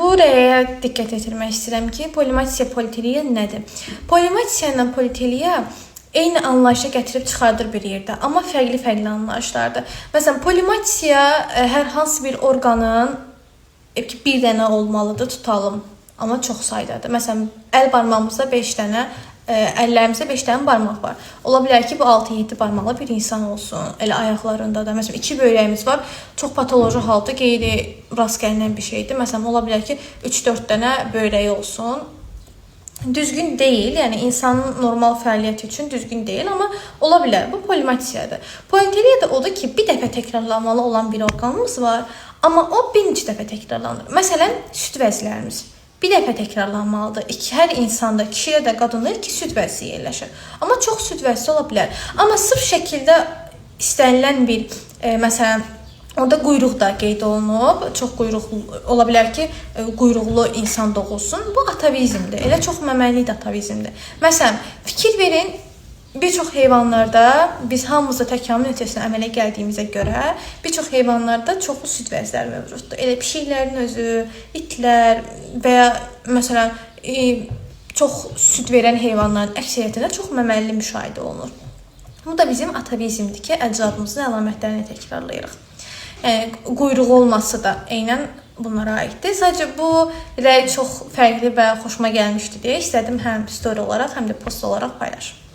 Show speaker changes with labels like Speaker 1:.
Speaker 1: bu rəyə diqqət yetirmək istəyirəm ki, polimatiya, politeliya nədir? Polimatiya ilə politeliya eyni anlayışa gətirib çıxardır bir yerdə, amma fərqli anlayışlardır. Məsələn, polimatiya hər hansı bir orqanın bir dənə olmalıdır, tutalım, amma çox saydadır. Məsələn, əl barmağımızda 5 dənə, əllərimizdə 5 dənə barmaq var. Ola bilər ki, bu 6-7 barmaqlı bir insan olsun. Elə ayaqlarında da. Məsələn, 2 böyrəyimiz var. Çox patoloji halda qeyri rast gəlinən bir şeydir. Məsələn, ola bilər ki, 3-4 dənə böyrəyi olsun. Düzgün deyil, yəni insanın normal fəaliyyəti üçün düzgün deyil, amma ola bilər. Bu polimatiyadır. Politeliya da odur ki, bir dəfə təkrarlanmalı olan bir orqanımız var, amma o bir neçə dəfə təkrarlanır. Məsələn, süd vəzlərimiz bir dəfə təkrarlanmalıdır. Hər insanda, kişidə də, qadında ki, süd vəzi yerləşir. Amma çox süd vəzi ola bilər. Amma sırf şəkildə istənilən bir, məsələn, orada quyruq da qeyd olunub. Çox quyruqlu, ola bilər ki, quyruqlu insan doğulsun. Bu atavizmdir. Elə çox məməlilik də atavizmdir. Məsələn, fikir verin, bir çox heyvanlarda, biz hamımızda təkamül nəticəsində əmələ gəldiyimizə görə, bir çox heyvanlarda çoxlu süd vəzləri mövcuddur. Elə pişiklərin özü, itlər və ya məsələn, çox süd verən heyvanların əksəriyyətində çox məməli müşahidə olunur. Bu da bizim atavizmdir ki, əcdadımızın əlamətlərini təkrarlayırıq. Quyruğu olması da eynən bunlara aiddir. Sadəcə bu rəy çox fərqli və xoşuma gəlmişdi deyə istədim həm story olaraq, həm də post olaraq paylaşım.